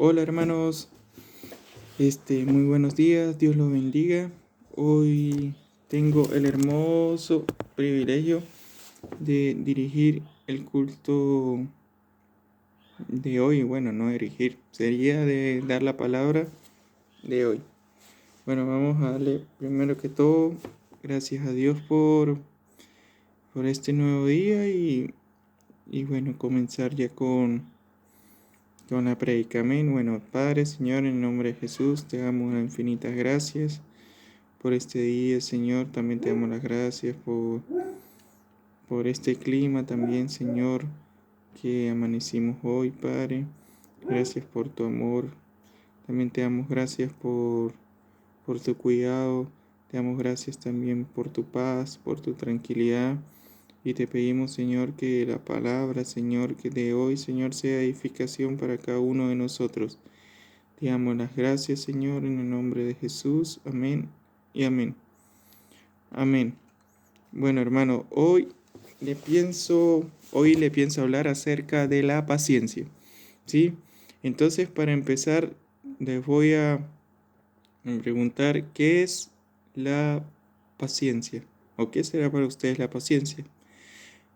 Hola hermanos, muy buenos días, Dios los bendiga. Hoy tengo el hermoso privilegio de dirigir el culto de hoy. Bueno, no dirigir, sería de dar la palabra de hoy. Bueno, vamos a darle primero que todo gracias a Dios por este nuevo día y bueno, comenzar ya con la prédica. Amén. Bueno, Padre, Señor, en el nombre de Jesús, te damos infinitas gracias por este día, Señor. También te damos las gracias por este clima también, Señor, que amanecimos hoy, Padre. Gracias por tu amor. También te damos gracias por tu cuidado. Te damos gracias también por tu paz, por tu tranquilidad. Y te pedimos, Señor, que la palabra, Señor, que de hoy, Señor, sea edificación para cada uno de nosotros. Te damos las gracias, Señor, en el nombre de Jesús. Amén y amén. Amén. Bueno, hermano, hoy le pienso hablar acerca de la paciencia, ¿sí? Entonces, para empezar, les voy a preguntar qué es la paciencia o qué será para ustedes la paciencia.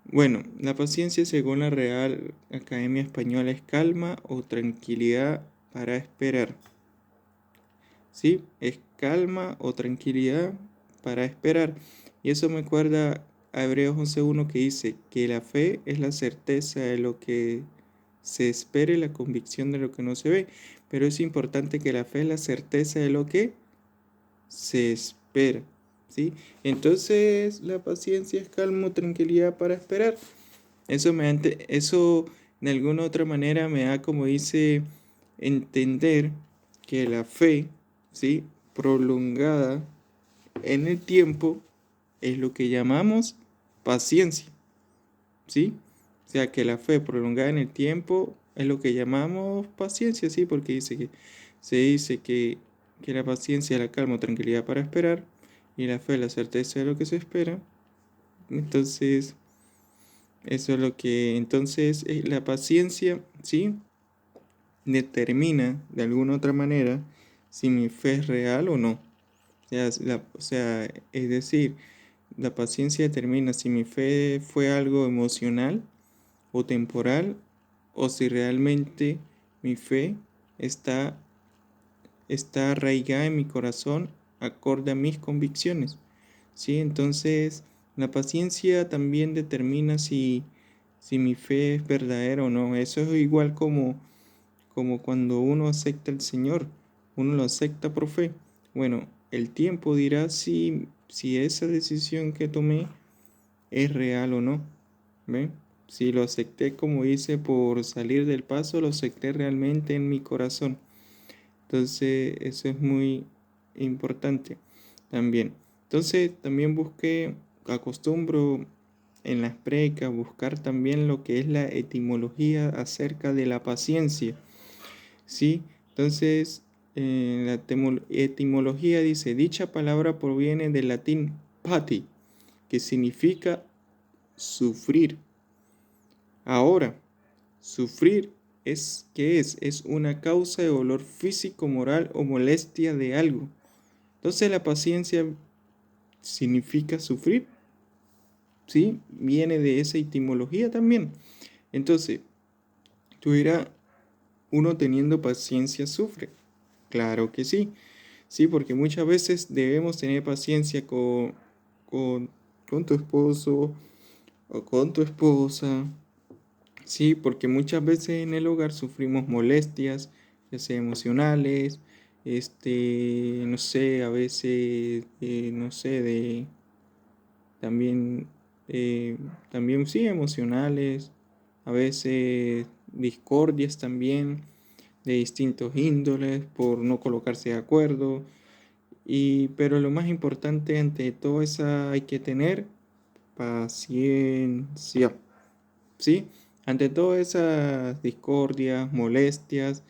Bueno, la paciencia, según la Real Academia Española, es calma o tranquilidad para esperar. ¿Sí? Es calma o tranquilidad para esperar. Y eso me acuerda a Hebreos 11:1 que dice que la fe es la certeza de lo que se espera y la convicción de lo que no se ve. Pero es importante que la fe es la certeza de lo que se espera. ¿Sí? Entonces la paciencia es calma o tranquilidad para esperar. Eso de alguna otra manera me da, como dice, entender que la fe, ¿sí?, prolongada en el tiempo es lo que llamamos paciencia, ¿sí? O sea, que la fe prolongada en el tiempo es lo que llamamos paciencia, ¿sí? Porque se dice que la paciencia es la calma o tranquilidad para esperar y la fe es la certeza de lo que se espera. Entonces, eso es lo que, entonces, la paciencia, ¿sí?, determina de alguna otra manera si mi fe es real o no. Es decir, la paciencia determina si mi fe fue algo emocional o temporal o si realmente mi fe está, está arraigada en mi corazón acorde a mis convicciones. ¿Sí? Entonces, la paciencia también determina si mi fe es verdadera o no. Eso es igual como cuando uno acepta al Señor, uno lo acepta por fe. Bueno, el tiempo dirá si esa decisión que tomé es real o no. ¿Ven? Si lo acepté, como dice, por salir del paso, lo acepté realmente en mi corazón. Entonces, eso es muy importante también. Entonces, también acostumbro en las predicas buscar también lo que es la etimología acerca de la paciencia. ¿Sí? Entonces, la etimología dice, dicha palabra proviene del latín pati, que significa sufrir. Ahora, sufrir ¿qué es? Es una causa de dolor físico, moral o molestia de algo. Entonces, la paciencia significa sufrir, ¿sí? Viene de esa etimología también. Entonces, tú dirás, uno teniendo paciencia sufre. Claro que sí. Sí, porque muchas veces debemos tener paciencia con, con tu esposo o con tu esposa. Sí, porque muchas veces en el hogar sufrimos molestias, ya sea emocionales, no sé, a veces, no sé, también, también sí, emocionales, a veces discordias también de distintos índoles por no colocarse de acuerdo. Pero lo más importante ante todo eso hay que tener paciencia, ¿sí? Ante todas esas discordias, molestias,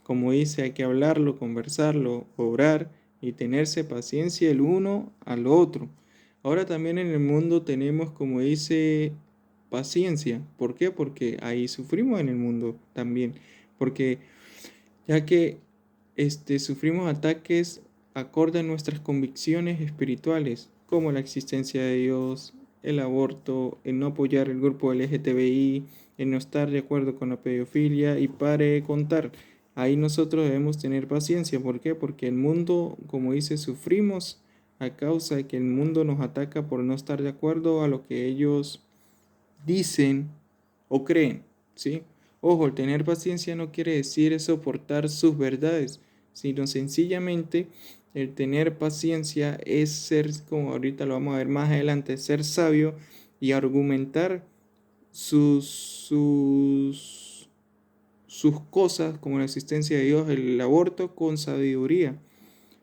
como dice, hay que hablarlo, conversarlo, orar y tenerse paciencia el uno al otro. Ahora también en el mundo tenemos, como dice, paciencia. ¿Por qué? Porque ahí sufrimos en el mundo también. Porque ya que sufrimos ataques acorde a nuestras convicciones espirituales, como la existencia de Dios, el aborto, el no apoyar el grupo LGTBI, el no estar de acuerdo con la pedofilia y pare de contar. Ahí nosotros debemos tener paciencia. ¿Por qué? Porque el mundo, como dice, sufrimos a causa de que el mundo nos ataca por no estar de acuerdo a lo que ellos dicen o creen, ¿sí? Ojo, el tener paciencia no quiere decir soportar sus verdades, sino sencillamente el tener paciencia es ser, como ahorita lo vamos a ver más adelante, ser sabio y argumentar sus cosas, como la existencia de Dios, el aborto, con sabiduría.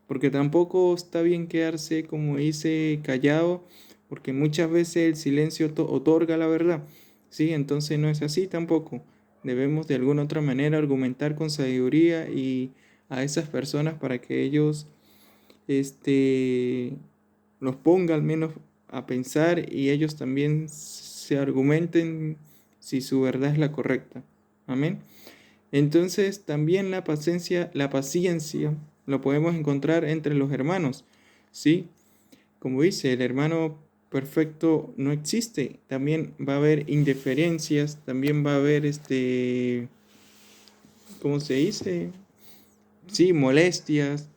Porque tampoco está bien quedarse, como dice, callado, porque muchas veces el silencio otorga la verdad. Sí, entonces no es así tampoco. Debemos de alguna otra manera argumentar con sabiduría y a esas personas para que ellos los ponga al menos a pensar y ellos también se argumenten si su verdad es la correcta. Amén. Entonces también la paciencia lo podemos encontrar entre los hermanos, ¿sí? Como dice, el hermano perfecto no existe. También va a haber indiferencias, también va a haber ¿cómo se dice? Sí, molestias.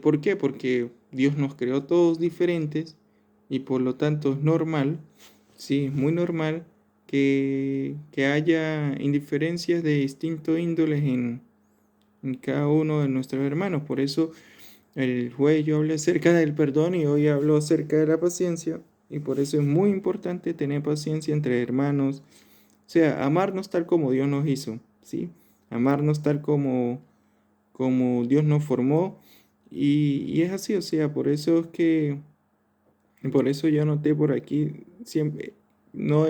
¿Por qué? Porque Dios nos creó todos diferentes y por lo tanto es normal, sí, es muy normal que haya indiferencias de distinto índoles en cada uno de nuestros hermanos. Por eso el jueves yo hablé acerca del perdón y hoy hablo acerca de la paciencia. Y por eso es muy importante tener paciencia entre hermanos. O sea, amarnos tal como Dios nos hizo, ¿sí? Amarnos tal como Dios nos formó. Y es así, o sea, por eso es que, por eso yo anoté por aquí, siempre, no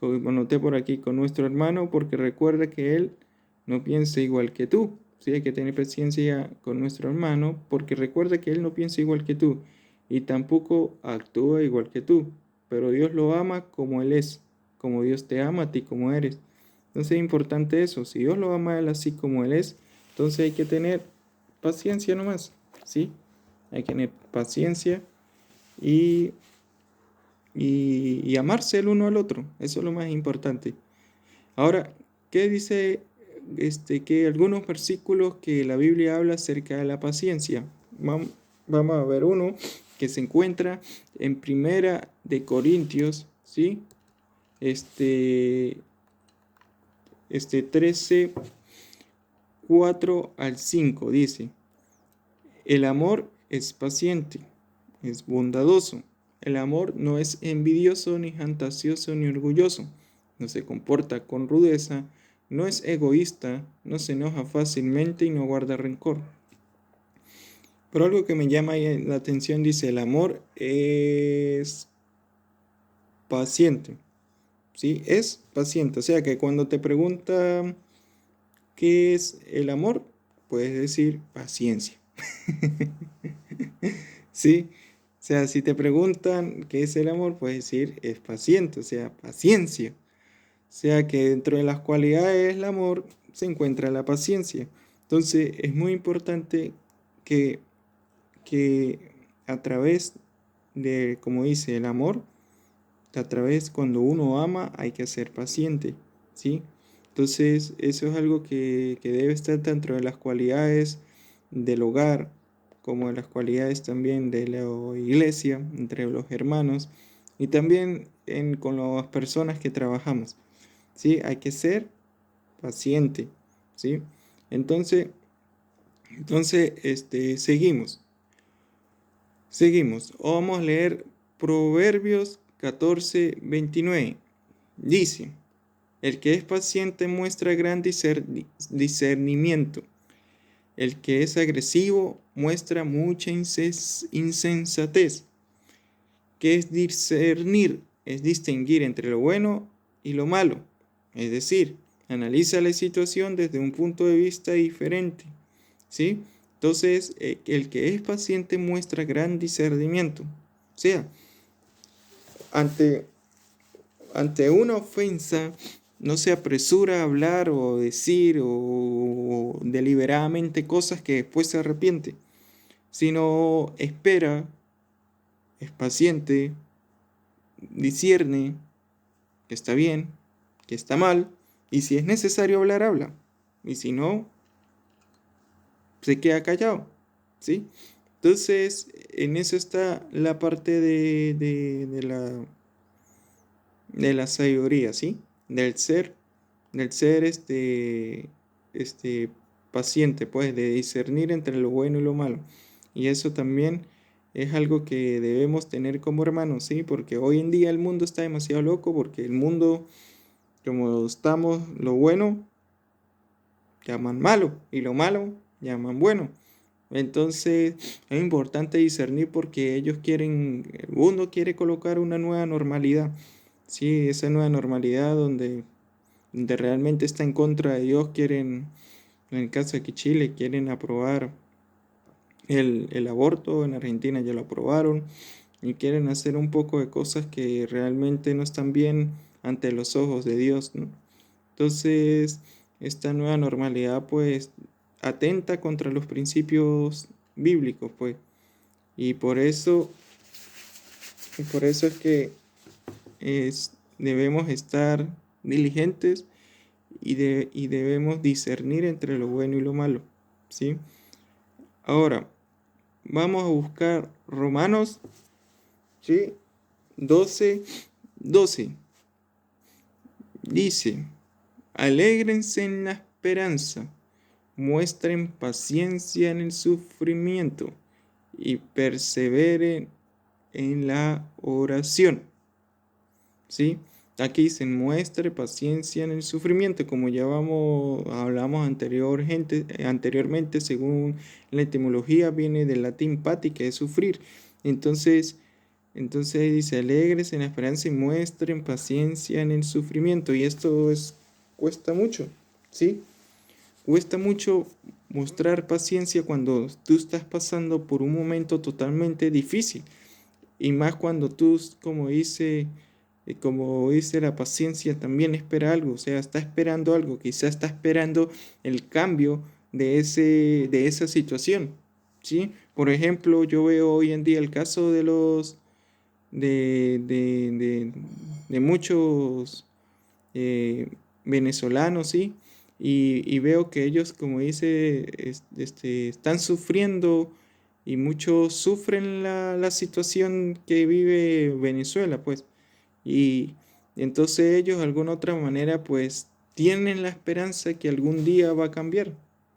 anoté por aquí con nuestro hermano, porque recuerda que él no piensa igual que tú. Sí, hay que tener paciencia con nuestro hermano, porque recuerda que él no piensa igual que tú y tampoco actúa igual que tú. Pero Dios lo ama como él es, como Dios te ama a ti como eres. Entonces es importante eso. Si Dios lo ama a él así como él es, entonces hay que tener paciencia nomás, ¿sí? Hay que tener paciencia y, y amarse el uno al otro. Eso es lo más importante. Ahora, ¿qué dice que algunos versículos que la Biblia habla acerca de la paciencia? Vamos a ver uno que se encuentra en Primera de Corintios, ¿sí? Este 13, 4 al 5 dice: el amor es paciente, es bondadoso. El amor no es envidioso, ni fantasioso, ni orgulloso. No se comporta con rudeza, no es egoísta, no se enoja fácilmente y no guarda rencor. Pero algo que me llama la atención dice: el amor es paciente. ¿Sí? Es paciente. O sea que cuando te preguntan qué es el amor, puedes decir paciencia. ¿Sí? O sea, si te preguntan qué es el amor, puedes decir es paciente, o sea, paciencia. O sea que dentro de las cualidades del amor se encuentra la paciencia. Entonces es muy importante que, que a través de, como dice, el amor, a través cuando uno ama hay que ser paciente, ¿sí? Entonces eso es algo que debe estar dentro de las cualidades del hogar, como de las cualidades también de la iglesia, entre los hermanos y también con las personas que trabajamos, ¿sí? Hay que ser paciente, ¿sí? Entonces, seguimos. Seguimos. Vamos a leer Proverbios 14:29. Dice: el que es paciente muestra gran discernimiento. El que es agresivo muestra mucha insensatez. ¿Qué es discernir? Es distinguir entre lo bueno y lo malo. Es decir, analiza la situación desde un punto de vista diferente, ¿sí? Entonces, el que es paciente muestra gran discernimiento. O sea, ante una ofensa, no se apresura a hablar o decir o deliberadamente cosas que después se arrepiente, sino espera, es paciente, discierne que está bien, que está mal, y si es necesario hablar, habla, y si no, se queda callado, ¿sí? Entonces, en eso está la parte de la sabiduría, ¿sí? Del ser, del ser este paciente, pues, de discernir entre lo bueno y lo malo. Y eso también es algo que debemos tener como hermanos, ¿sí? Porque hoy en día el mundo está demasiado loco, porque el mundo, como estamos, lo bueno llaman malo y lo malo llaman bueno. Entonces es importante discernir porque ellos quieren, el mundo quiere colocar una nueva normalidad, sí, esa nueva normalidad donde realmente está en contra de Dios, quieren, en el caso de aquí Chile, quieren aprobar el aborto, en Argentina ya lo aprobaron, y quieren hacer un poco de cosas que realmente no están bien ante los ojos de Dios, ¿no? Entonces, esta nueva normalidad pues atenta contra los principios bíblicos, pues. Y por eso es que debemos estar diligentes y debemos discernir entre lo bueno y lo malo, ¿sí? Ahora, vamos a buscar Romanos, ¿sí? 12:12. Dice, alégrense en la esperanza, muestren paciencia en el sufrimiento y perseveren en la oración. ¿Sí? Aquí dice, muestre paciencia en el sufrimiento, como ya hablamos anteriormente, según la etimología, viene del latín pati, que es sufrir. Entonces dice, alegres en la esperanza y muestren paciencia en el sufrimiento. Y esto cuesta mucho, ¿sí? Cuesta mucho mostrar paciencia cuando tú estás pasando por un momento totalmente difícil. Y más cuando tú, como dice la paciencia, también espera algo. O sea, está esperando algo. Quizás está esperando el cambio de esa situación, ¿sí? Por ejemplo, yo veo hoy en día el caso de, de, de, de muchos venezolanos, ¿sí? Y veo que ellos, como dice, están sufriendo y muchos sufren la situación que vive Venezuela, pues. Y entonces ellos de alguna otra manera, pues, tienen la esperanza que algún día va a cambiar,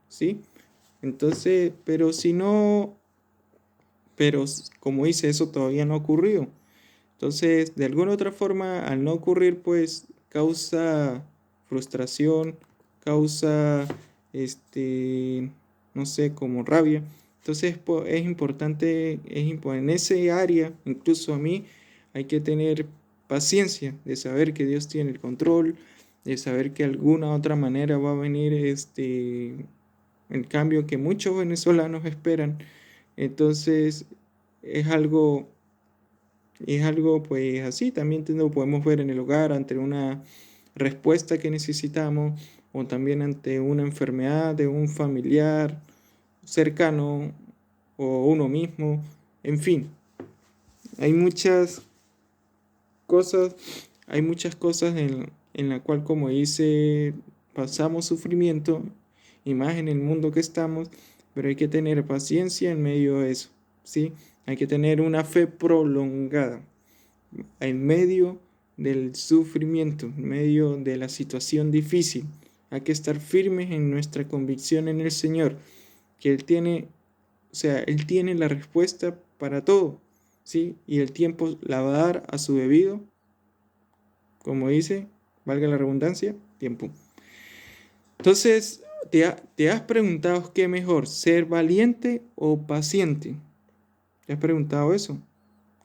¿sí? Entonces, pero como dice, eso todavía no ha ocurrido. Entonces, de alguna otra forma, al no ocurrir, pues causa frustración, causa, no sé, como rabia. Entonces, es importante, en ese área, incluso a mí, hay que tener paciencia de saber que Dios tiene el control, de saber que de alguna otra manera va a venir el cambio que muchos venezolanos esperan. Entonces, es algo es algo pues así, también lo podemos ver en el hogar ante una respuesta que necesitamos o también ante una enfermedad de un familiar cercano o uno mismo, en fin, hay muchas cosas, hay muchas cosas en la cual como dice, pasamos sufrimiento y más en el mundo que estamos, pero hay que tener paciencia en medio de eso, ¿sí? Hay que tener una fe prolongada en medio del sufrimiento, en medio de la situación difícil. Hay que estar firmes en nuestra convicción en el Señor, que Él tiene, o sea, Él tiene la respuesta para todo, ¿sí? Y el tiempo la va a dar a su debido, como dice, valga la redundancia, tiempo. Entonces, ¿te has preguntado qué mejor, ser valiente o paciente? ¿Te has preguntado eso?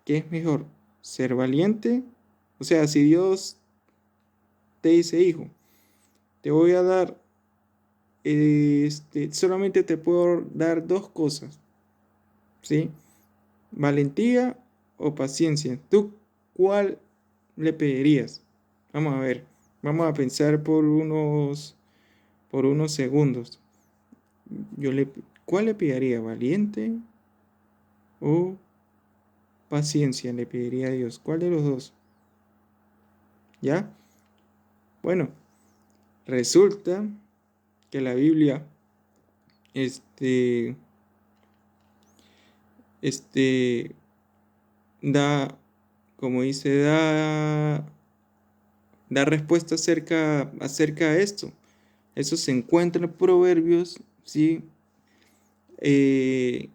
¿Qué es mejor, ser valiente? O sea, si Dios te dice, hijo, te voy a dar, solamente te puedo dar dos cosas, ¿sí? Valentía o paciencia. ¿Tú cuál le pedirías? Vamos a ver. Vamos a pensar por unos segundos. ¿Cuál le pediría? ¿Valiente o paciencia le pediría a Dios? ¿Cuál de los dos? ¿Ya? Bueno, resulta que la Biblia, este, da, como dice, da respuesta acerca de esto. Eso se encuentra en Proverbios, ¿sí? Eh,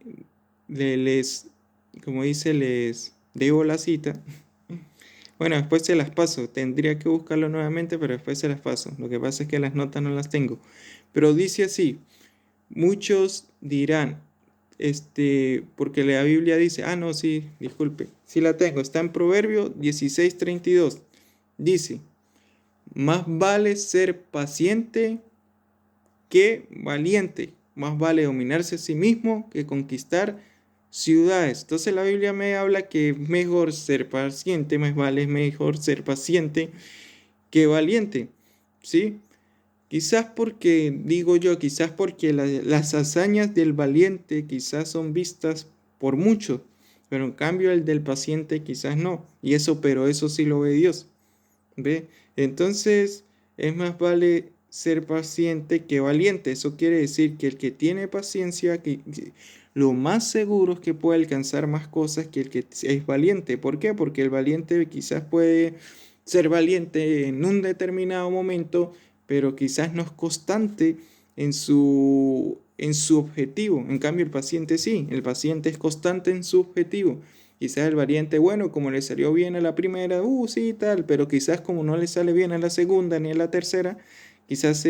como dice, les debo la cita. Bueno, después se las paso. Tendría que buscarlo nuevamente, pero después se las paso. Lo que pasa es que las notas no las tengo. Pero dice así, muchos dirán, porque la Biblia dice, no, sí, disculpe, sí la tengo, está en Proverbio 16:32. Dice, más vale ser paciente que valiente, más vale dominarse a sí mismo que conquistar ciudades. Entonces la Biblia me habla que es mejor ser paciente, más vale es mejor ser paciente que valiente, ¿sí? Quizás porque, digo yo, quizás porque las hazañas del valiente quizás son vistas por muchos, pero en cambio el del paciente quizás no. Pero eso sí lo ve Dios, ¿ve? Entonces, es más vale ser paciente que valiente. Eso quiere decir que el que tiene paciencia, lo más seguro es que puede alcanzar más cosas que el que es valiente. ¿Por qué? Porque el valiente quizás puede ser valiente en un determinado momento, pero quizás no es constante en su objetivo. En cambio, el paciente sí, el paciente es constante en su objetivo. Quizás el valiente, bueno, como le salió bien a la primera, sí, tal, pero quizás como no le sale bien a la segunda ni a la tercera, quizás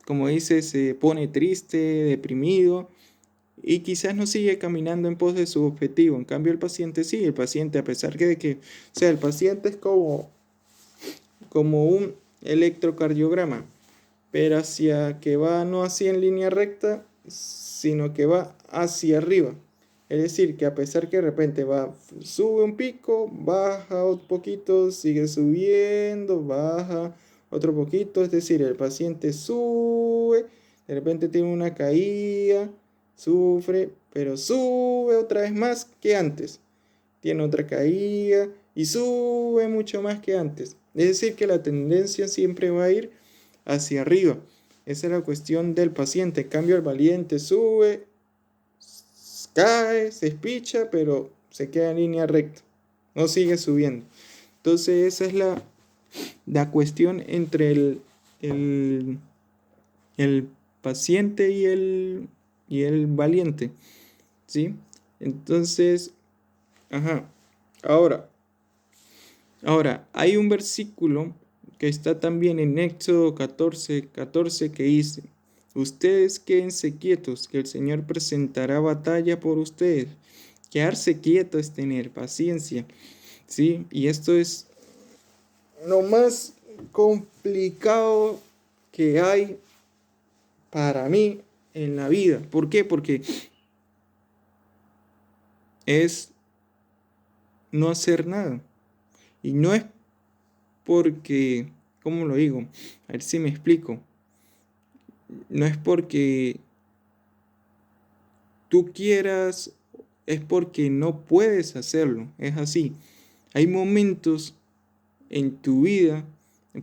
como dice, se pone triste, deprimido y quizás no sigue caminando en pos de su objetivo. En cambio, el paciente sí, el paciente, a pesar o sea, el paciente es como un electrocardiograma, pero hacia que va no así en línea recta, sino que va hacia arriba. Es decir, que a pesar que de repente sube un pico, baja otro poquito, sigue subiendo, baja otro poquito, es decir, el paciente sube, de repente tiene una caída, sufre, pero sube otra vez más que antes. Tiene otra caída y sube mucho más que antes. Es decir, que la tendencia siempre va a ir hacia arriba. Esa es la cuestión del paciente. En cambio, el valiente sube, cae, se espicha, pero se queda en línea recta. No sigue subiendo. Entonces, esa es la cuestión entre el paciente y el valiente. ¿Sí? Entonces, ajá. Ahora, hay un versículo que está también en Éxodo 14:14 que dice, ustedes quédense quietos, que el Señor presentará batalla por ustedes. Quedarse quieto es tener paciencia, ¿sí? Y esto es lo más complicado que hay para mí en la vida. ¿Por qué? Porque es no hacer nada. Y no es porque, ¿cómo lo digo? A ver si me explico. No es porque tú quieras, es porque no puedes hacerlo. Es así. Hay momentos en tu vida,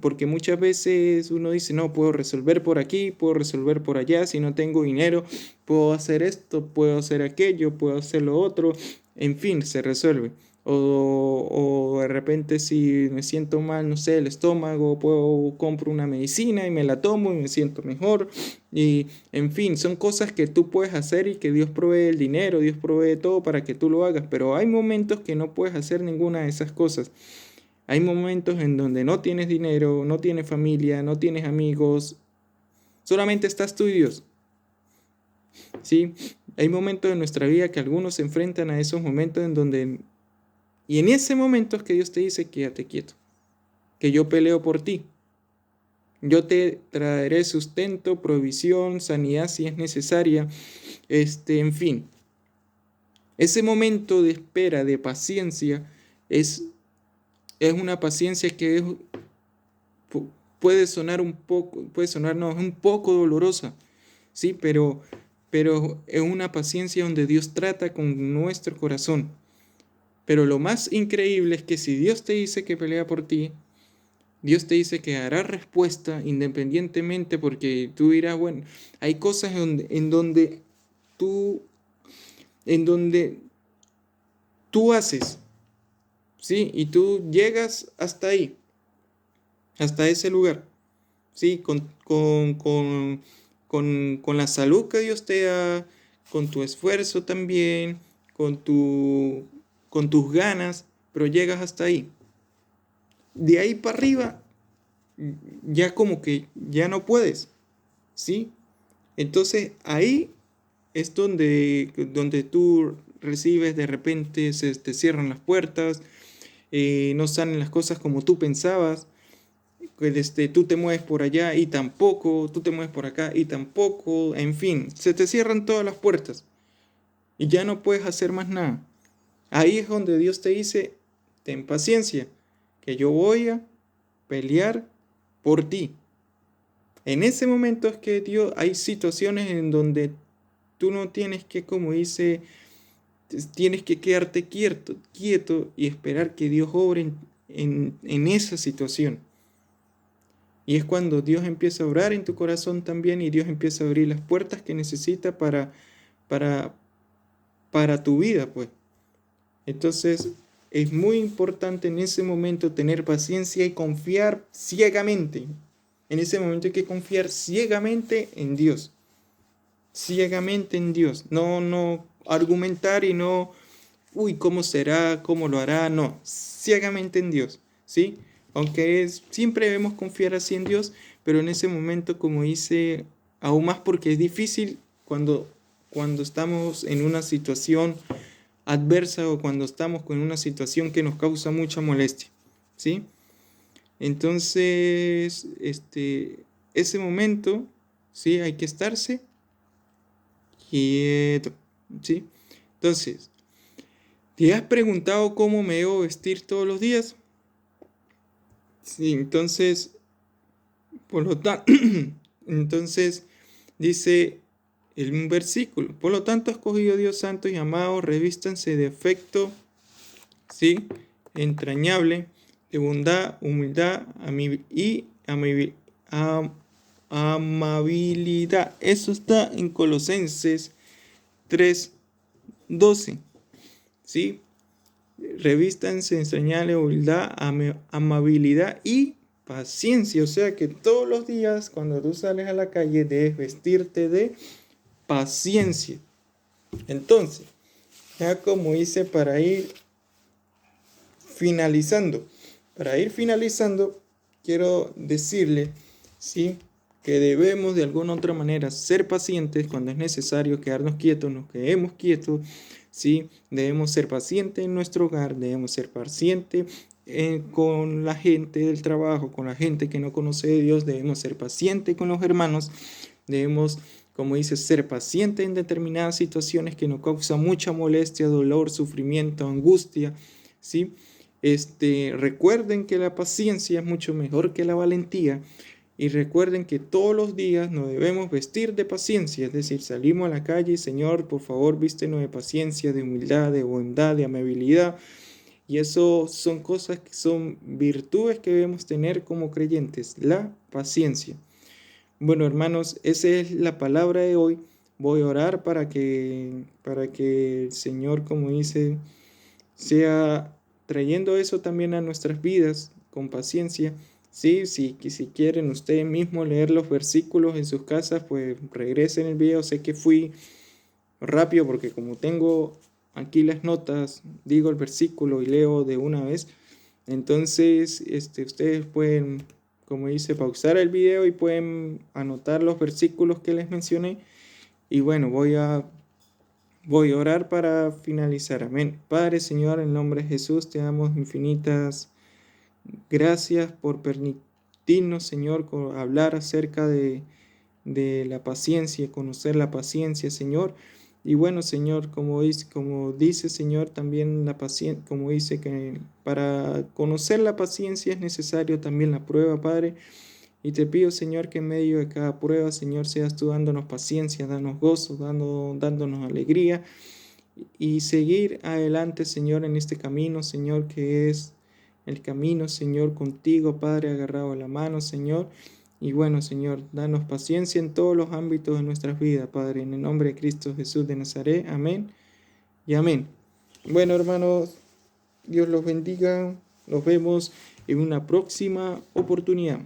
porque muchas veces uno dice, no, puedo resolver por aquí, puedo resolver por allá, si no tengo dinero, puedo hacer esto, puedo hacer aquello, puedo hacer lo otro, en fin, se resuelve. O de repente si me siento mal, no sé, el estómago, compro una medicina y me la tomo y me siento mejor. Y en fin, son cosas que tú puedes hacer y que Dios provee el dinero, Dios provee todo para que tú lo hagas, pero hay momentos que no puedes hacer ninguna de esas cosas. Hay momentos en donde no tienes dinero, no tienes familia, no tienes amigos, solamente estás tú y Dios. ¿Sí? Hay momentos en nuestra vida que algunos se enfrentan a esos momentos en donde... Y en ese momento es que Dios te dice, quédate quieto, que yo peleo por ti. Yo te traeré sustento, provisión, sanidad si es necesaria. En fin, ese momento de espera, de paciencia, es una paciencia que es puede sonar un poco, no, es un poco dolorosa, ¿sí? Pero es una paciencia donde Dios trata con nuestro corazón. Pero lo más increíble es que si Dios te dice que pelea por ti, Dios te dice que hará respuesta independientemente, porque tú dirás, bueno, hay cosas tú, en donde tú haces, ¿sí? Y tú llegas hasta ahí, hasta ese lugar, ¿sí? Con la salud que Dios te da, con tu esfuerzo también, con con tus ganas, pero llegas hasta ahí. De ahí para arriba, ya como que ya no puedes, ¿sí? Entonces ahí es donde tú recibes de repente, se te cierran las puertas, no salen las cosas como tú pensabas, tú te mueves por allá y tampoco, tú te mueves por acá y tampoco, en fin, se te cierran todas las puertas y ya no puedes hacer más nada. Ahí es donde Dios te dice, ten paciencia, que yo voy a pelear por ti. En ese momento es que Dios, hay situaciones en donde tú no tienes que, como dice, tienes que quedarte quieto y esperar que Dios obre en esa situación. Y es cuando Dios empieza a orar en tu corazón también y Dios empieza a abrir las puertas que necesita para, para tu vida, pues. Entonces, es muy importante en ese momento tener paciencia y confiar ciegamente. En ese momento hay que confiar ciegamente en Dios. Ciegamente en Dios. No argumentar y no, uy, ¿cómo será? ¿Cómo lo hará? No, ciegamente en Dios, ¿sí? Aunque siempre debemos confiar así en Dios, pero en ese momento, como dice, aún más porque es difícil cuando estamos en una situación adversa o cuando estamos con una situación que nos causa mucha molestia, ¿sí? Entonces, ese momento, ¿sí? Hay que estarse quieto, ¿sí? Entonces, ¿te has preguntado cómo me debo vestir todos los días? Sí, entonces, por lo tanto, entonces dice un versículo, por lo tanto, escogido Dios santo y amado, revístanse de afecto, ¿sí? Entrañable, de bondad, humildad y amabilidad. Eso está en Colosenses 3:12, ¿sí? Revístanse en señales, humildad, amabilidad y paciencia. O sea que todos los días cuando tú sales a la calle debes vestirte de paciencia. Entonces, ya como hice finalizando, para ir finalizando, quiero decirle, ¿sí? Que debemos de alguna otra manera ser pacientes cuando es necesario quedarnos quietos, nos quedemos quietos, ¿sí? Debemos ser pacientes en nuestro hogar, debemos ser pacientes con la gente del trabajo, con la gente que no conoce de Dios, debemos ser pacientes con los hermanos, debemos, como dice, ser pacientes en determinadas situaciones que nos causan mucha molestia, dolor, sufrimiento, angustia, ¿sí? Recuerden que la paciencia es mucho mejor que la valentía y recuerden que todos los días nos debemos vestir de paciencia, es decir, salimos a la calle, Señor, por favor, vístenos de paciencia, de humildad, de bondad, de amabilidad. Y eso son cosas que son virtudes que debemos tener como creyentes, la paciencia. Bueno, hermanos, esa es la palabra de hoy. Voy a orar para que el Señor, como dice, sea trayendo eso también a nuestras vidas con paciencia. Sí, si quieren ustedes mismos leer los versículos en sus casas, pues regresen el video. Sé que fui rápido porque como tengo aquí las notas, digo el versículo y leo de una vez. Entonces, ustedes pueden, como dice, pausar el video y pueden anotar los versículos que les mencioné. Y bueno, voy a orar para finalizar. Amén. Padre, Señor, en el nombre de Jesús, te damos infinitas gracias por permitirnos, Señor, hablar acerca de la paciencia, conocer la paciencia, Señor. Y bueno, Señor, como dice, Señor, también la paciencia, como dice que para conocer la paciencia es necesario también la prueba, Padre. Y te pido, Señor, que en medio de cada prueba, Señor, seas tú dándonos paciencia, dándonos gozo, dándonos alegría y seguir adelante, Señor, en este camino, Señor, que es el camino, Señor, contigo, Padre, agarrado a la mano, Señor. Y bueno, Señor, danos paciencia en todos los ámbitos de nuestras vidas, Padre, en el nombre de Cristo Jesús de Nazaret. Amén y amén. Bueno, hermanos, Dios los bendiga. Nos vemos en una próxima oportunidad.